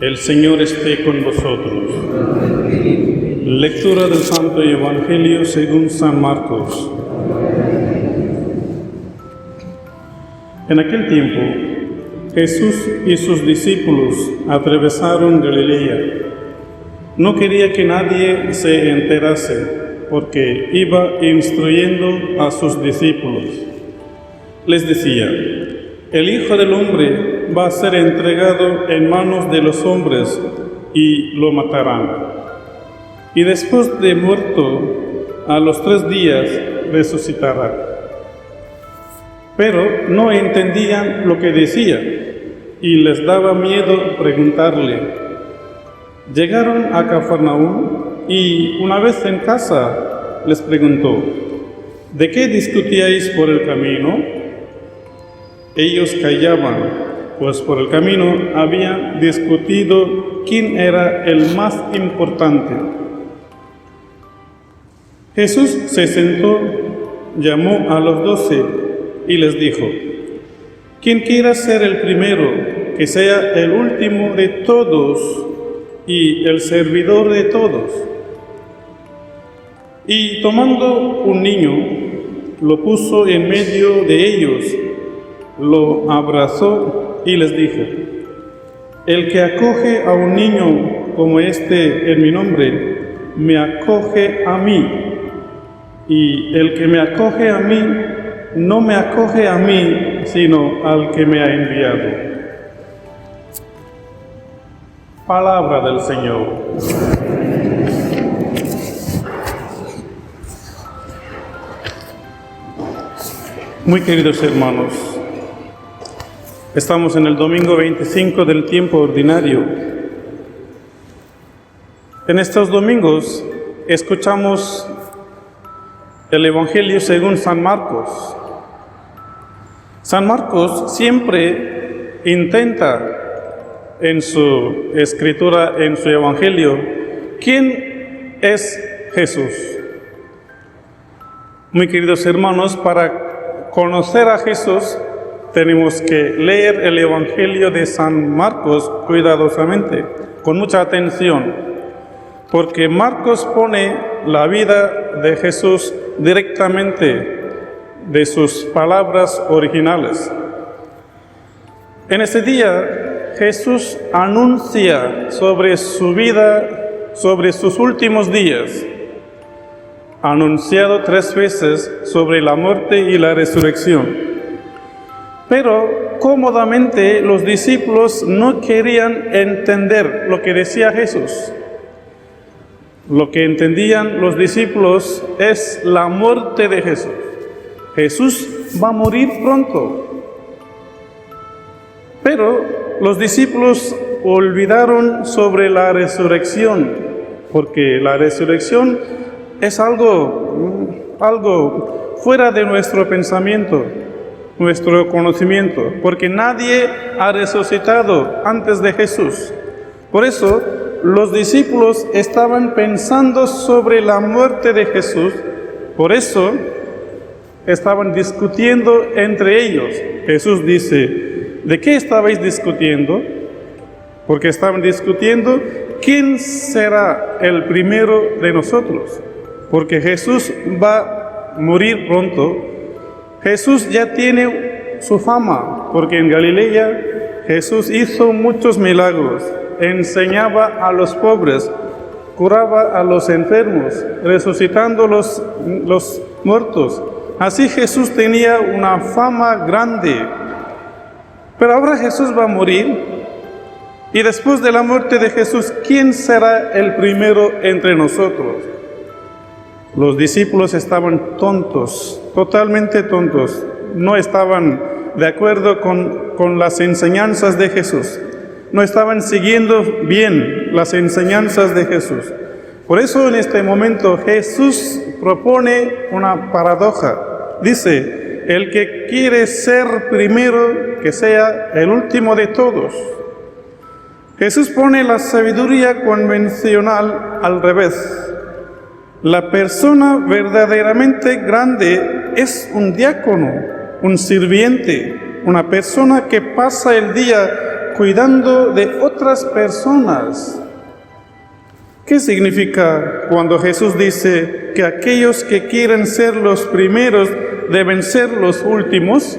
El Señor esté con vosotros. Lectura del Santo Evangelio según San Marcos. En aquel tiempo, Jesús y sus discípulos atravesaron Galilea. No quería que nadie se enterase, porque iba instruyendo a sus discípulos. Les decía: el Hijo del Hombre va a ser entregado en manos de los hombres y lo matarán. Y después de muerto, a los 3 días resucitará. Pero no entendían lo que decía y les daba miedo preguntarle. Llegaron a Cafarnaúm y una vez en casa les preguntó: ¿de qué discutíais por el camino? Ellos callaban, pues por el camino habían discutido quién era el más importante. Jesús se sentó, llamó a los 12 y les dijo: quien quiera ser el primero, que sea el último de todos y el servidor de todos. Y tomando un niño, lo puso en medio de ellos, lo abrazó y les dijo: el que acoge a un niño como este en mi nombre, me acoge a mí. Y el que me acoge a mí, no me acoge a mí, sino al que me ha enviado. Palabra del Señor. Muy queridos hermanos, estamos en el domingo 25 del tiempo ordinario. En estos domingos escuchamos el Evangelio según San Marcos. San Marcos siempre intenta en su escritura, en su Evangelio, ¿quién es Jesús? Muy queridos hermanos, para conocer a Jesús tenemos que leer el Evangelio de San Marcos cuidadosamente, con mucha atención, porque Marcos pone la vida de Jesús directamente de sus palabras originales. En ese día, Jesús anuncia sobre su vida, sobre sus últimos días, anunciado 3 veces sobre la muerte y la resurrección. Pero cómodamente los discípulos no querían entender lo que decía Jesús. Lo que entendían los discípulos es la muerte de Jesús. Jesús va a morir pronto. Pero los discípulos olvidaron sobre la resurrección, porque la resurrección es algo fuera de nuestro pensamiento, nuestro conocimiento, porque nadie ha resucitado antes de Jesús. Por eso, los discípulos estaban pensando sobre la muerte de Jesús, por eso estaban discutiendo entre ellos. Jesús dice: ¿de qué estabais discutiendo? Porque estaban discutiendo quién será el primero de nosotros, porque Jesús va a morir pronto. Jesús ya tiene su fama, porque en Galilea Jesús hizo muchos milagros. Enseñaba a los pobres, curaba a los enfermos, resucitando los muertos. Así Jesús tenía una fama grande. Pero ahora Jesús va a morir, y después de la muerte de Jesús, ¿quién será el primero entre nosotros? Los discípulos estaban tontos, totalmente tontos. No estaban de acuerdo con las enseñanzas de Jesús. No estaban siguiendo bien las enseñanzas de Jesús. Por eso en este momento Jesús propone una paradoja. Dice: el que quiere ser primero, que sea el último de todos. Jesús pone la sabiduría convencional al revés. La persona verdaderamente grande es un diácono, un sirviente, una persona que pasa el día cuidando de otras personas. ¿Qué significa cuando Jesús dice que aquellos que quieren ser los primeros deben ser los últimos?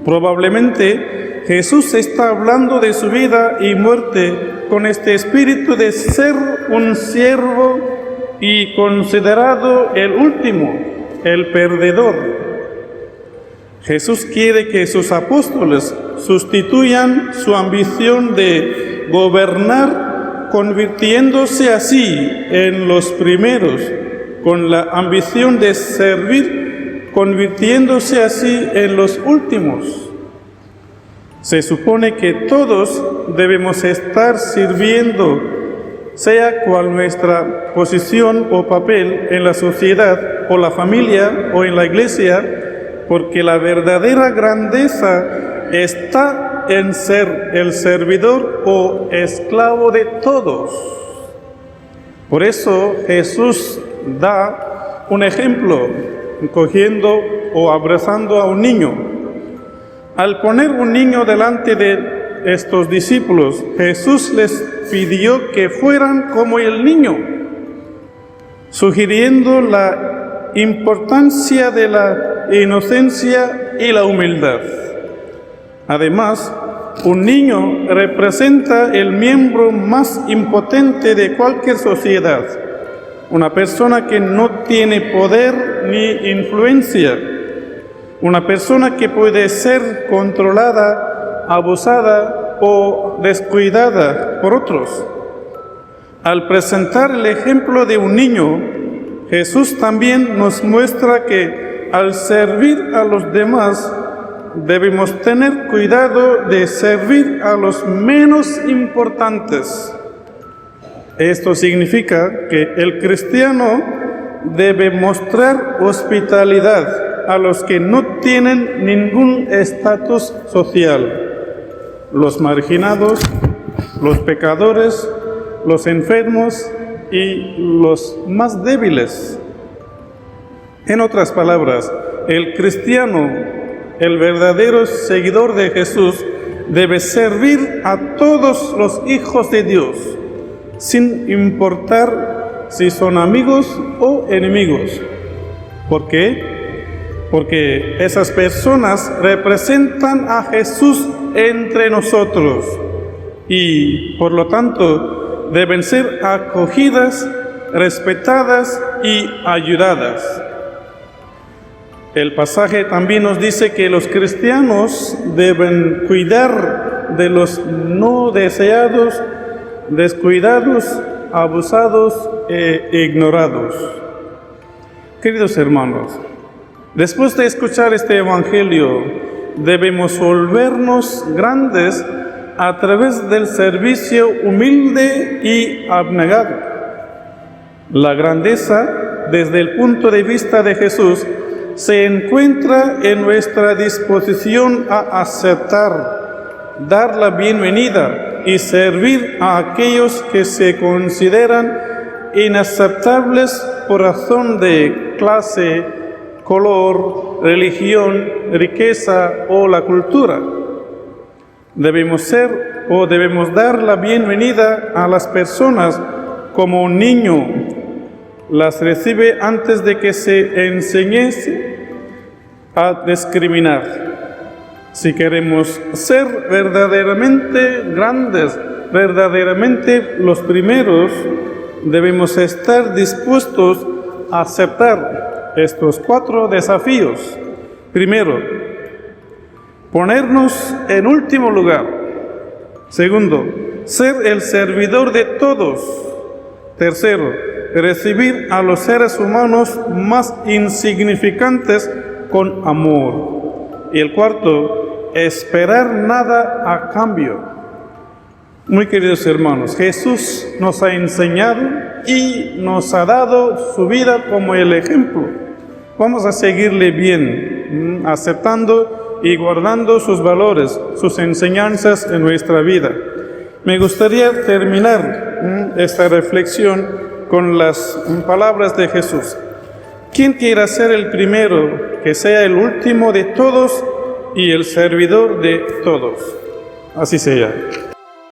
Probablemente Jesús está hablando de su vida y muerte con este espíritu de ser un siervo y considerado el último, el perdedor. Jesús quiere que sus apóstoles sustituyan su ambición de gobernar, convirtiéndose así en los primeros, con la ambición de servir, convirtiéndose así en los últimos. Se supone que todos debemos estar sirviendo, sea cual nuestra posición o papel en la sociedad o la familia o en la iglesia, porque la verdadera grandeza está en ser el servidor o esclavo de todos. Por eso Jesús da un ejemplo, cogiendo o abrazando a un niño. Al poner un niño delante de estos discípulos, Jesús les pidió que fueran como el niño, sugiriendo la importancia de la inocencia y la humildad. Además, un niño representa el miembro más impotente de cualquier sociedad, una persona que no tiene poder ni influencia, una persona que puede ser controlada, abusada o descuidada por otros. Al presentar el ejemplo de un niño, Jesús también nos muestra que al servir a los demás, debemos tener cuidado de servir a los menos importantes. Esto significa que el cristiano debe mostrar hospitalidad a los que no tienen ningún estatus social, los marginados, los pecadores, los enfermos y los más débiles. En otras palabras, el cristiano, el verdadero seguidor de Jesús, debe servir a todos los hijos de Dios, sin importar si son amigos o enemigos. ¿Por qué? Porque esas personas representan a Jesús entre nosotros y, por lo tanto, deben ser acogidas, respetadas y ayudadas. El pasaje también nos dice que los cristianos deben cuidar de los no deseados, descuidados, abusados e ignorados. Queridos hermanos, después de escuchar este evangelio, debemos volvernos grandes a través del servicio humilde y abnegado. La grandeza, desde el punto de vista de Jesús, se encuentra en nuestra disposición a aceptar, dar la bienvenida y servir a aquellos que se consideran inaceptables por razón de clase, color, religión, riqueza o la cultura. Debemos ser o debemos dar la bienvenida a las personas como un niño las recibe antes de que se enseñase a discriminar. Si queremos ser verdaderamente grandes, verdaderamente los primeros, debemos estar dispuestos a aceptar estos 4 desafíos. Primero, ponernos en último lugar. Segundo, ser el servidor de todos. Tercero, recibir a los seres humanos más insignificantes con amor. Y el cuarto, esperar nada a cambio. Muy queridos hermanos, Jesús nos ha enseñado y nos ha dado su vida como el ejemplo. Vamos a seguirle bien, aceptando y guardando sus valores, sus enseñanzas en nuestra vida. Me gustaría terminar esta reflexión con las palabras de Jesús. ¿Quién quiera ser el primero, que sea el último de todos y el servidor de todos? Así sea.